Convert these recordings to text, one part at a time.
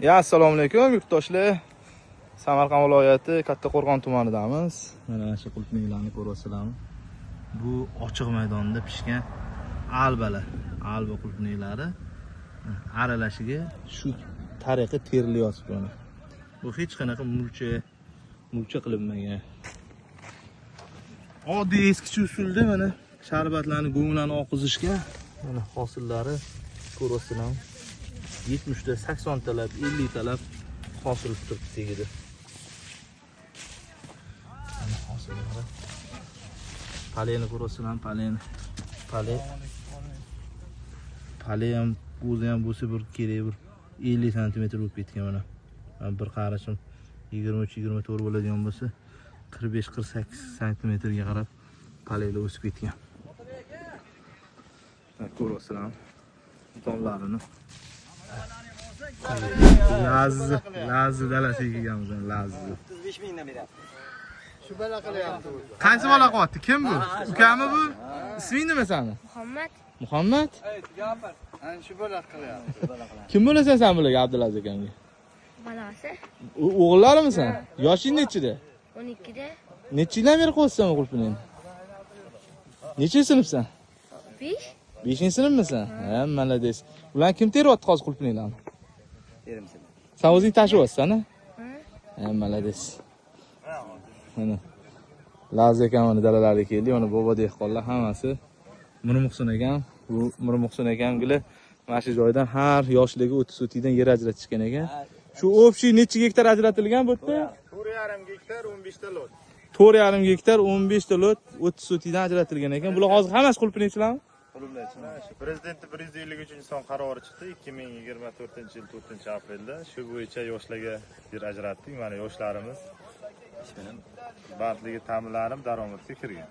Ya assalomu alaykum yurtdoshlar. Samarqand viloyati Kattaqo'rg'on tumanidamiz. Mana shu qulfnilarni ko'ryapsizlarmi? Bu ochiq maydonda pishgan albalar, alba qulfnilari aralashiga shu tariqa terilyapti buni. Bu hech qanaqa mulcha qilinmagan. Oddiy eskicha usulda mana sharbatlarni go'nglarni oqizishga mana hosillari ko'ryapsizlarmi? 70 ta, 80 talab, 50 talab hosil turibdi tegidi. Mana hosillari. Paleni ko'ryapsizlarmi? Pale ham o'zi ham bo'lsa bir kerak bir 50 sm bo'lib ketgan mana. Bir qarashim 23-24 bo'ladigan bo'lsa 45-48 sm ga qarab palelar o'sib ketgan. Ko'ryapsizlarmi? Tonlarini. Lazzi dalasiga kelganmiz, lazzi. 35 mingdan beradi. Shu bola qilyapti o'zi. Qaysi bola qilyapti? Kim bu? Ukami bu? Isming nima sani? Muhammad? Gapir. Ana shu bola qilyapti. Kim bo'lasan sen bularga Abdulaziz akamga? Balasi. O'g'illarimisan? Yoshing nechida? 12da. Necha yildan beri qo'ysan qulfini? Necha sinfsan? 5. 5-sinfmisan? Ha, malades. Ular kim teryapti hozir qulfinilarni? Terimsin. Sen o'zing tashyapsan-a? Ha, malades. Mana Lazi akamning dalalariga keldik. Mana bobo dehqonlar hammasi Mirmuhsin akam, bu Mirmuhsin akamgilar mana shu joydan har yoshligi 30 sotikdan yer ajratishgan ekan. Shu общий necha gektar ajratilgan bu yerda? 4,5 gektar 15 ta lot. 4,5 gektar 15 ta lot 30 sotikdan ajratilgan ekan. Bular hozir hammasi qulfinichilarmi? Prezident 153-son qarori chiqdi 2024-yil 4-aprelda. Shu bo'yicha yoshlarga yer ajratdik. Mana yoshlarimiz bandligi ta'minlanib daromadga kirgan.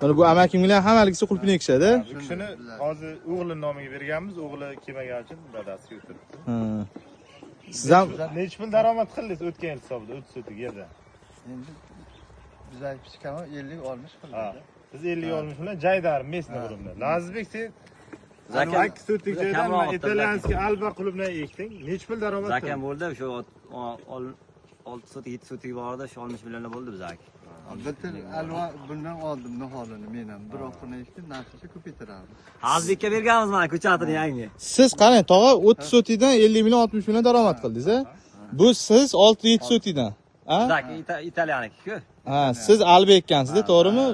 Mana bu amakimlar hammaligisi qulfini ekishadi. Bu kishini hozir o'g'li nomiga berganmiz. O'g'li kelmagan uchun dadasiga o'tiribdi. Ha. Siz ham necha pul daromad qildingiz o'tgan yil hisobida 30 sotik yerda? Endi bizlar pichkami 50-60 qildi. Ha. Siz 50-60 bilan Jaydar mesni qilibdi. Lazizbek sen Zakam sotik joydan italyanskiy alba qilibni ekding. Necha pul daromad qilding? Zakam bo'ldi, shu 6 sotik, 7 sotik borida shu 60 millionlar bo'ldi bizaki. Albatta alva bundan oldim niholini men ham bir oqini ekdim, narxini ko'paytiramiz. Hazbekka berganmiz mana ko'chatini yangi. siz qarang, tog'a 30 sotikdan 50 million 60 million daromad qildingiz, a? Bu siz 6-7 sotikdan, a? Bizaki italyaniki-ku. Ha, siz alba ekkansizda, to'g'rimi?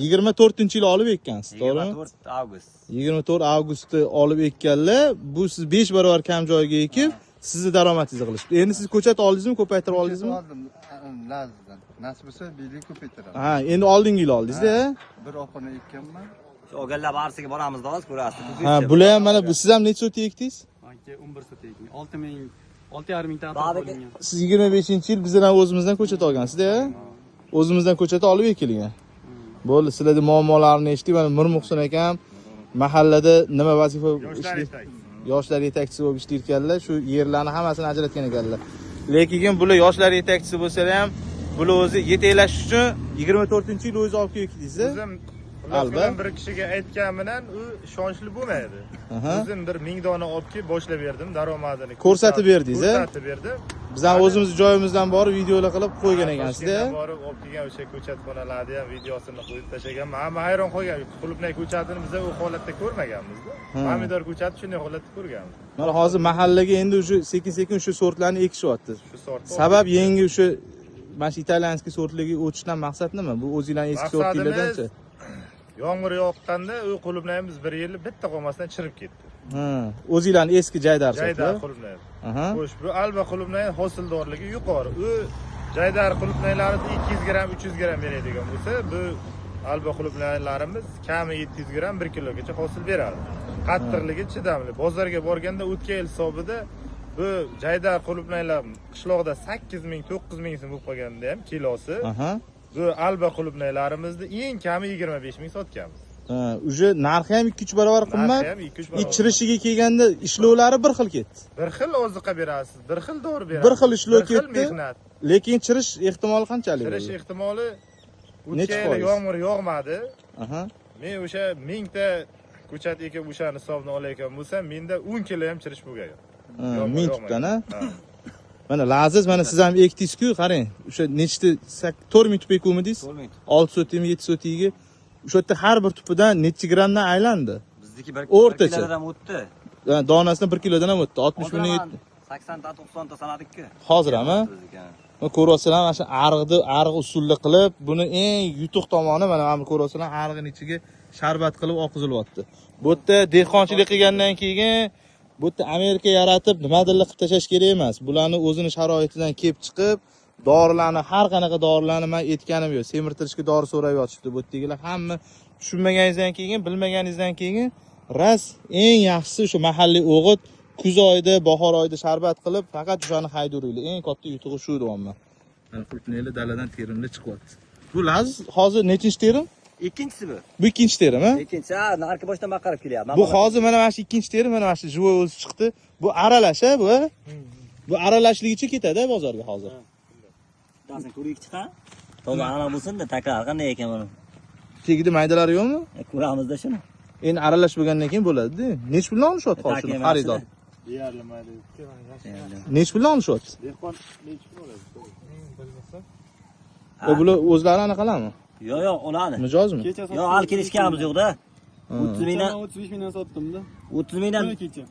24-yil olib ekkansiz, to'g'rimi? 24 avgust. 24 avgustda olib ekkanlar, bu siz 5 barobar kam joyga ekib, sizni daromadingizni qilishdi. Endi siz ko'chat oldingizmi, ko'paytirib oldingizmi? Oldim Lazizdan. Nasib bo'lsa birlik ko'paytiramiz. Ha, endi oldingi yil oldingiz-da. Bir oqini ekkanman. Shu o'g'illar barisiga boramiz hozir ko'rasiz. Ha, bular ham mana bu siz ham necha sotik ekdingiz? Manki 11 sotik. 6,5 ming ta qo'yilgan. Siz 25-yil bizdan o'zimizdan ko'chat olgansizda, o'zimizdan ko'chat olib ekilgan. Bo'ldi, sizlarning muammolarini eshitdik. Mana Mirmuhsin akam mahallada nima vazifa ishlaydi? Yoshlar yetakchisi bo'lib ishlayotganlar, shu yerlarni hammasini ajratgan ekanlar. Lekin bular yoshlar yetakchisi bo'lsa ham, bular o'zi yetaklash uchun 24-yil o'zi olib kelibdingiz. O'zim ulardan bir kishiga aytgan bilan u ishonchli bo'lmaydi. O'zim bir 1000 dona olib kelib boshlab berdim, daromadini ko'rsatib berdingiz, a? Ko'rsatib berdim. Biz ham o'zimiz joyimizdan borib videolar qilib qo'ygan ekansizda. Borib olib kelgan o'sha ko'chatxonalarni ham videosini qo'yib tashlaganman. Hamma hayron qolgan. Qulupnay ko'chatini biz u holatda ko'rmaganmiz-da. Pomidor ko'chati shunday holatda ko'rganmiz. Mana hozir mahallaga endi o'sha sekin-sekin shu sortlarni ekishyapti. Shu sort. Sabab yangi o'sha mana shu italyanskiy sortlarga o'tishdan maqsad nima? Bu o'zingizlarning eski sortlardanchi? Yomg'ir yoqqanda u qulupnayimiz bir yil bitta qolmasdan chirib ketdi. Ha, o'zingizlarning eski Jaydar sorti. Jaydar qulupnay. Aha. Xo'sh, bu alba qulupnay hosildorligi yuqori. U Jaydar qulupnaylarida 200 gram, 300 gram beradigan bo'lsa, bu alba qulupnaylarimiz kami 700 gram 1 kilogacha hosil beradi. Qattiqligi chidamli. Bozorga borganda o'tgan yil hisobida bu Jaydar qulupnaylar qishloqda 8 ming, 9 ming so'm bo'lib qolganda ham kilosi. Aha. Bu alba qulupnaylarimizni eng kami 25 ming sotganmiz. Ha, uje narxi ham 2-3 barobar qimmat. Narxi ham 2-3 barobar. Ichirishiga kelganda ishlovlari bir xil ketdi. Bir xil oziqa berasiz, bir xil dori berasiz. Bir xil ishlov ketdi. Mehnat. Lekin chirish ehtimoli qanchalik? Chirish ehtimoli necha o'tgan yil yomg'ir yog'madi. Aha. Men o'sha 1000 ta ko'chat ekib o'shani hisobni olayotgan bo'lsam, menda 10 kilo ham chirish bo'lgan. Ming tutdan ha. Mana laziz, mana siz ham ekdingiz-ku, qarang. O'sha nechta 4 ming tup ekumidingiz? 4 ming. 6 sotimi, 7 sotiga. O'sha yerda har bir tupidan necha grammdan aylandi? Bizniki O'rtacha. kilodan o'tdi. Donasidan 1 kilodan ham o'tdi. 60 ming 80 ta 90 ta sanadik-ku. hozir ham. Ko'ryapsizlar, mana shu arg'i usulda qilib, buni eng yutuq tomoni mana bu ko'ryapsizlar, arg'ini ichiga sharbat qilib oqizilyapti. Bu yerda dehqonchilik qilgandan keyin bu yerda Amerika yaratib nimadirlar qilib tashlash kerak emas. Bularni o'zini sharoitidan kelib chiqib, dorilarni, har qanaqa dorilarni men aytganim yo'q. Semirtirishga dori so'rab yotishdi. Bu yerdagilar hamma tushunmaganingizdan keyin, bilmaganingizdan keyin ras eng yaxshisi shu mahalliy o'g'it kuz oyida, bahor oyida sharbat qilib, faqat o'shani hayduringlar. Eng katta yutug'i shu deyapman. Mana qulpnaylar daladan terimlar chiqyapti. Bu laz hozir nechinchi terim? Ikkinchisi bu. Bu ikkinchi terim, ha? Ikkinchisi, narki boshdan baqarib kelyapti. Bu hozir mana mana shu ikkinchi terim, mana shu jivoy o'zi chiqdi. Bu aralash, ha, bu? Bu aralashligicha ketadi bozorga hozir. Dasini ko'rik chiqa. To'g'ri, ana bo'lsin-da, takror qanday ekan buni? Tegida maydalari yo'qmi? Ko'ramizda shuni. Endi aralash bo'lgandan keyin bo'ladi-da. Nech puldan olishyapti hozir shuni xaridor? Deyarli mayda. Nech puldan olishyapti? Dehqon nechta bo'ladi? Bilmasam. Bular o'zlari anaqalarmi? Yo'q, oladi. Mijozmi? Yo'q, hali kelishganimiz yo'q-da. 30 mingdan 35 mingdan sotdim-da. 30 mingdan Kecha.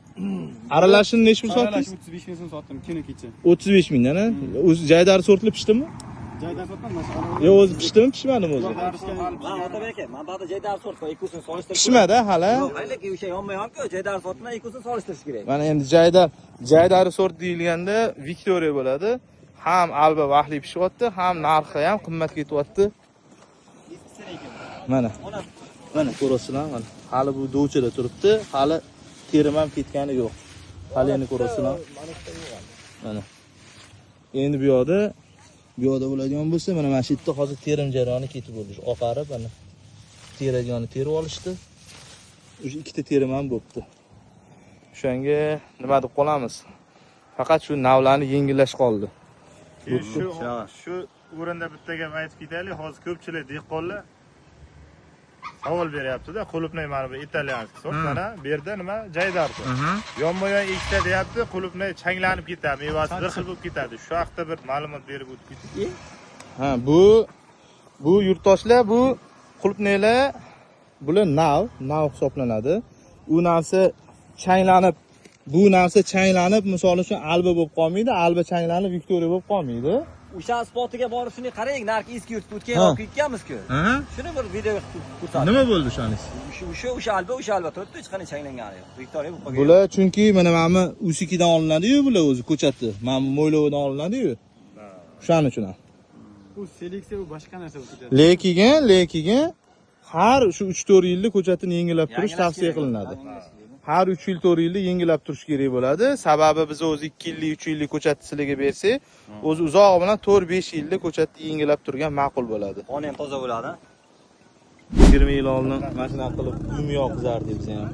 Aralashni nech pul Aralash sotdingiz? 35 mingdan sotdim kuni kecha. 35 mingdan, ha? O'zi jaydari sortilib pishdimi? Joydan sotdim mana. Yo, o'zi pishdimi, pishmadimi o'zi? Ha, Otabek aka, men ba'da jaydar sort qo'y, ikkusini solishtirib. Pishmadi hali. Yo'q, lekin o'sha yonma-yonku jaydar sortni ikkusini solishtirish kerak. Mana endi jaydari sort deyilganda Victoria bo'ladi. Ham alba vahli pishyapti, ham narxi ham qimmat ketyapti. Mana. Mana ko'rasizlar, mana. Hali bu dovchada turibdi, hali terim ham ketgani yo'q. Hali endi ko'rasizlar. Mana. Endi bu yoqda bo'ladigan bo'lsa, mana mana shu yerda hozir terim jarayoni ketib bo'ldi. Oqarib, mana teradiganini terib olishdi. O'sha ikkita terim ham bo'libdi. O'shanga nima deb qolamiz? Faqat shu navlarni yengillash qoldi. Shu o'rinda bitta gap aytib ketaylik. Hozir ko'pchilik dehqonlar savol beryapti-da, qulupnay mana bu italyanskiy sort, mana bu yerda nima? Jaydar sort. Yonma-yon ikkita deyapti, qulupnay changlanib ketadi, mevasi bir xil bo'lib ketadi. Shu haqda bir ma'lumot berib o'tib. Ha, bu yurtdoshlar, bu qulupnaylar, bular nav hisoblanadi. U narsa changlanib, misol uchun alba bo'lib qolmaydi, alba changlanib Victoria bo'lib qolmaydi. O'sha spotiga borib shuni qarang, narki eski yurtga o'tgan olib ketganmiz-ku. Shuni bir video ko'rsatdim. Nima bo'ldi shunisi? O'sha alba turibdi, hech qanday changlangani yo'q. Victoria bo'lib qolgan. Bular chunki mana mana usikidan olinadi-yu, bular o'zi ko'chatni. Mana mo'ylovidan olinadi-yu. Shuning uchun ham. Bu seleksiya bu boshqa narsa bo'ladi. Lekin har shu 3-4 yilda ko'chatni yengillab turish tavsiya qilinadi. Har 3 yil 4 yilda yengillab turish kerak bo'ladi. Sababi biz o'zi 2 yillik, 3 yillik ko'chatni sizlarga bersak, o'zi uzoq bilan 4-5 yilda ko'chatni yengillab turgan ma'qul bo'ladi. Qoni ham toza bo'ladi. 20 yil oldin mashina qilib uymi yoqizardik biz ham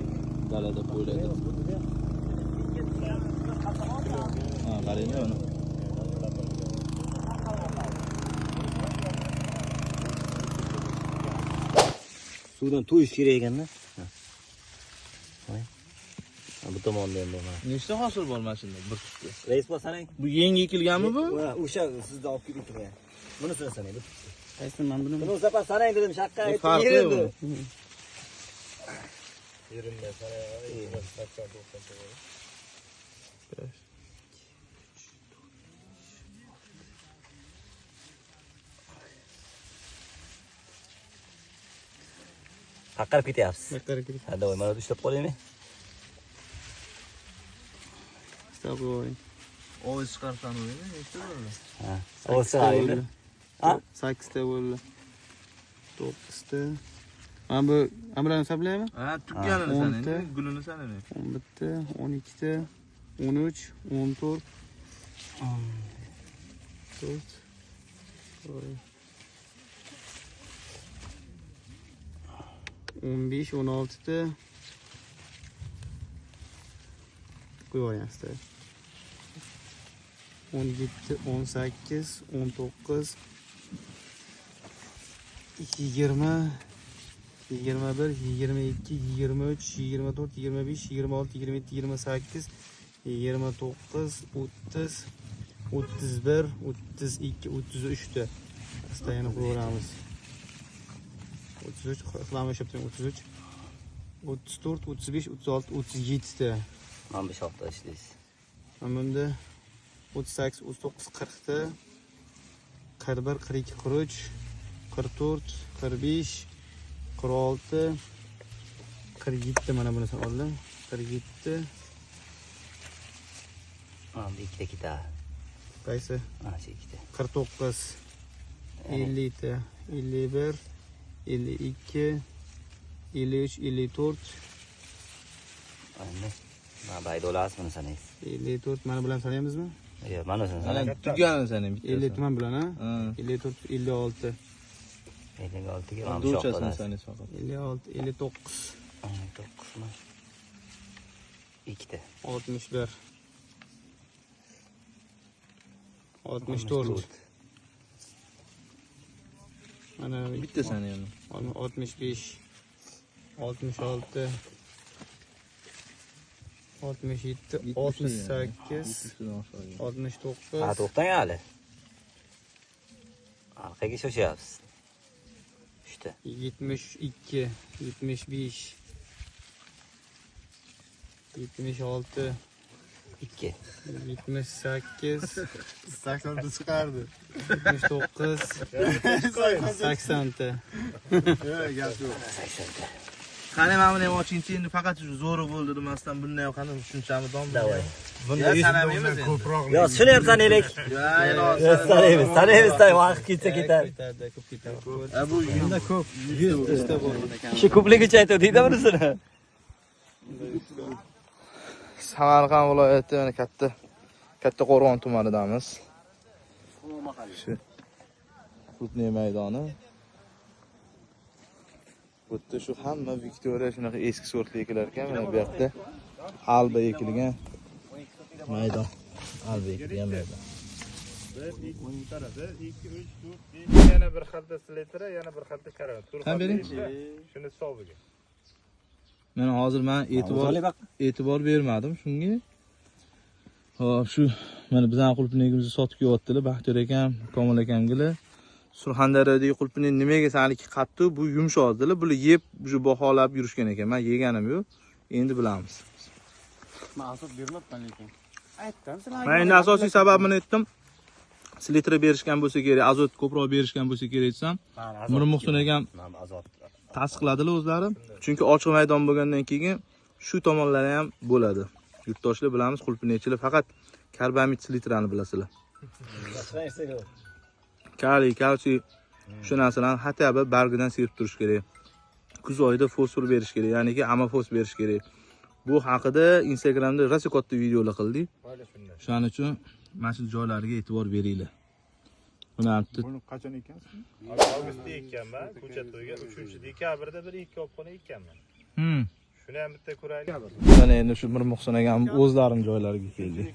dalada qo'ylaydi. Ha, qaranglar mana. Suvdan to'yish kerak ekanda. Bu tomonda endi mana. Nechta hosil bor mashinada bir tutda? Reis bo'lsang, Bu yangi ekilganmi bu? o'sha sizdan olib kelib turgan. Bunisini sanang. Qaysi men buni Buni safar sanang dedim, shaqqa aytib Farqi yerindi. yo'q. Yerimda sanay, 80-90 Haqqarib ketyapsiz. Baklar kirib. Ha, davay, mana ushlab qo'yaymi? Stop bo'ling. Ovoz chiqarsan o'yini, nechta bo'ldi? Ha, o'lsa. Ha? 8 ta bo'ldi. 9 ta. Mana bu amlarni hisoblaymi? Ha, tugganini sanang, 10 ta. gulini sanang. 11 ta, 12 ta, 13, 14. 15, 16 ta. Qo'yayapsiz. 17, 18, 19, 20, 21, 22, 23, 24, 25, 26, 27, 28, 29, 30, 31, 32, 33 ta. Asta yana qo'yamiz. 33 qilamiz hisobdan 33. 34, 35, 36, 37 ta. Mana bu shoxda ishlaysiz. Mana bunda 38, 39, 40 ta. 41, 42, 43, 44, 45, 46, 47 mana bunisi oldim. 47. Mana bu ikkita ketadi. Qaysi? Mana shu ikkita. 49, 50 ta, 51, 52, 53, 54, Endi mana bayda olasiz buni sanaysiz. 54 mana bilan sanaymizmi? Yo'q, mana o'zini sanang. Tuganin seni bitta. 50 tuman bilan ha? Ha. 54, 56, 56 ga mana bu shoxda Do'chasini olasiz. sani faqat. 56, 59, 9 mi? Ikkita. 61, 64. Mana Bitta sani yana. 65, 66, 67, 68, 69, Ha, to'xtang hali. Orqaga shoshyapsiz. 3ta. 72, 75, 76, 2. 78, 80 ta chiqardi. 79, 80 ta. Yo'q, gap yo'q. 80 ta. Qani mana buni ham ochingchi, endi faqat shu zo'ri bo'ldi demasdan bunday ham qani tushunchamiz bormi? Davay. Bunda sanamaymiz endi. Yo, shuni ham sanaylik. Sanaymiz, vaqt ketsa ketadi. Ko'p ketadi. Bu Bunda ko'p 100 ta bo'lgan ekan. Shu ko'pligicha aytadingda bunisini. Samarqand viloyati mana katta Qo'rg'on tumanidamiz. Shu Qutney maydoni. Bu yerda shu hamma Viktoriya shunaqa eski sortli ekilar ekan. Mana bu yoqda alba ekilgan maydon. Alba ekilgan maydon. 1, 2, 3, 4, yana bir xalta slitra, yana bir xalta karavot. Qani bering? Shuni hisobiga. Mana hozir men e'tibor bermadim shunga. Hop, shu mana bizning qulpinligimizni sotib kelyaptilar. Baxtiyor akam, Komil akamgilar. Surxondaryodagi qulpining nimaga saniki qattiq, bu yumshoqdilar. Bular yeb, shu baholab yurishgan ekan. Men yeganim yo'q. Endi bilamiz. Men asob bermabman lekin. Aytdim sizlarga. Men endi asosiy sababini aytdim. Selitra berishgan bo'lsa kerak, azot ko'proq berishgan bo'lsa kerak desam, Mirmuhsin akam Azot. tasdiqladilar o'zlari. Chunki ochiq maydon bo'lgandan keyin shu tomonlari ham bo'ladi. Yurtdoshlar bilamiz, qulpinaychilar faqat karbamid selitrani bilasizlar. Kaliy, kalsiy shu narsalarni hatto bir bargidan sepib turish kerak. Kuz oyida fosfor berish kerak, ya'niki amofos berish kerak. Bu haqida Instagramda rosa katta videolar qildik. Shuning uchun mana shu joylariga e'tibor beringlar. Buni ham Buni qachon ekansiz? Avgustda ekkanman, ko'cha to'yga 3-dekabrda bir 2 opqona ekkanman. Shuni ham bitta ko'raylik. Mana endi shu Mirmuhsin akam o'zlarining joylariga keldik.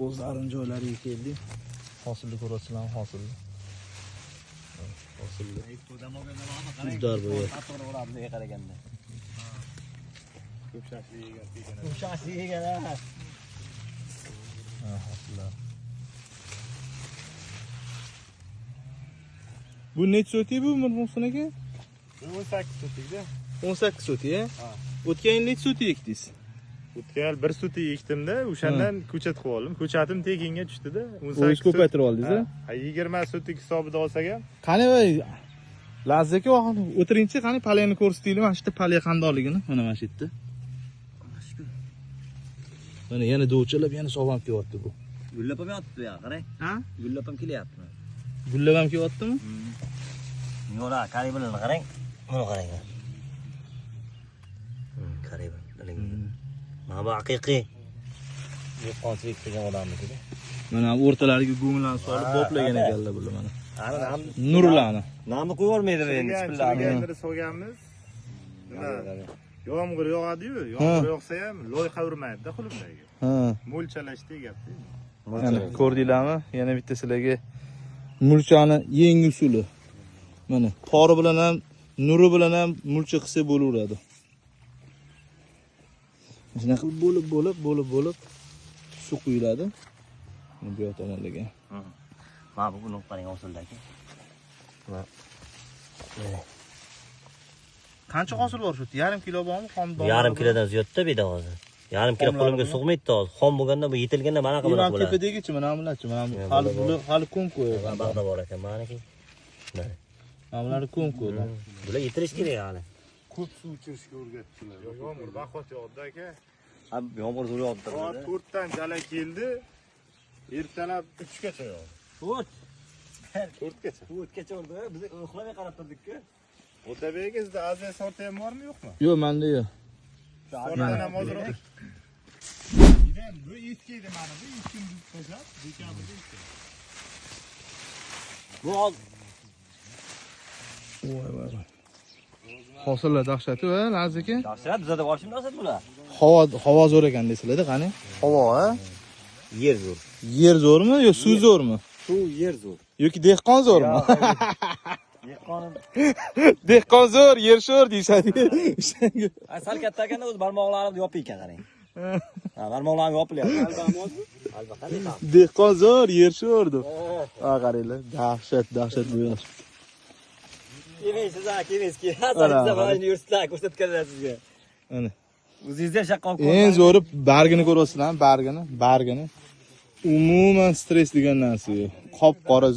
O'zlarining joylariga keldik. Hosilni ko'rasizlar, hosilni. Hosilni. Uzdor bo'yi. Bunga qaraganda. Ko'p shashli yegan. Shoshli yegan. Ha, hosillar. Bu necha so'ti bu Mirmuhsin aka? Bu 18 so'tikda. 18 so'ti, ha? O'tgan yil necha so'ti ekdingiz? O'tgan yil 1 so'ti ekdimda, o'shandan ko'chat qilib oldim. Ko'chatim tekinga tushdida. O'zingiz ko'paytirib oldingiz, ha? 20 so'tik hisobida olsak ham. Qani voy Lazzaka o'tiringchi, qani palayni ko'rsatinglar. Mana shu yerda palay qandoqligini, mana mana shu yerda. Mana yana dovchalab, yana sog'lom kelyapti bu. Gullab ham yotibdi ya, qarang. Ha? Gullab ham kelyapti. Gullab ham kelyaptimi? Yo'la, karibini qarang. Mana qarang. Karib. Mana bu haqiqiy. Yo'qonchilik degan odamniki. Mana o'rtalariga go'nglarni solib boplagan ekanlar bular mana. Ana Nurlarni. namni qo'yib olmaydi endi bismillah. Chiqarganini solganmiz. Yomg'ir yog'adi-yu, yomg'ir yog'sa ham loyqa urmaydi-da qulupnayga. Ha. Mo'lchalash deyapti. Mana ko'rdinglarmi? Yana bitta sizlarga mulchani yangi usuli. Mana pori bilan ham, nuri bilan ham mulcha qilsa bo'laveradi. Shuna qilib bo'lib suv quyiladi. Bu yoq tomonligi. Mana bu uni qarang hosildagi. Qancha hosil bor shu? Yarim kilo bormi? Xom bor. Yarim kilodan ziyodda beda hozir. Yarim kilo qo'limga sig'maydi hozir. Xom bo'lganda bu yetilganda mana qilib Mana bo'ladi. tepadegichi mana bularchi, mana hali ko'nku. Bag'da bor ekan, maniki. Mana bular ko'nku. Bular yetilish kerak hali. Ko'p suv ichirishga o'rgatdilar. Yomg'ir vaqt yog'di aka. Yomg'ir zo'r yog'di. Soat 4 dan jala keldi. Ertalab 3 gacha yog'di. 4 gacha. 4 gacha urdi. Biz uxlamay qarab turdik-ku. Otabek sizda aziz sorti ham bormi yo'qmi? Yo'q, menda yo'q. Sortdan ham hozirroq. Bu eski edi mana bu eski qo'shab, dekabrda eski. Bu hozir Voy. Hosillar dahshati va laziki. Dahshat bizada borishim dahshat bular. Havo zo'r ekan deysizlar-da, qani? Havo, ha? Yer zo'r. Yer zo'rmi yo suv zo'rmi? Suv, yer zo'r. Yoki dehqon zo'rmi? Dehqonim. Dehqon zo'r, yer sho'r deyshadi. Sal katta ekanda o'z barmoqlarimni yopib ekan qarang. Ha, barmoqlarim yopilyapti. Albatta. Dehqon zo'r, yer sho'r deb. Ha, qaranglar, dahshat bu yer. Kelmaysiz, kelmaysiz. Hasaningizda mana universitetda ko'rsatganlar sizga. Ana. O'zingizda shaqqoq Eng zo'ri bargini ko'ryapsizlar, bargini. Umuman stress degan narsa yo'q. Qop-qora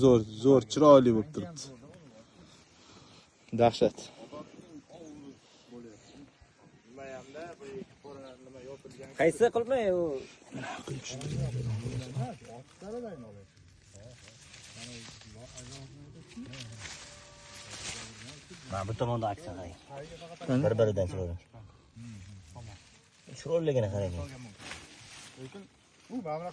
zo'r, chiroyli bo'lib turibdi. Dahshat. Qaysi qilmay u mana bu tomonda aksiya qarang. Bir-biridan chiroyli. Chiroyligini qarang. Bu mana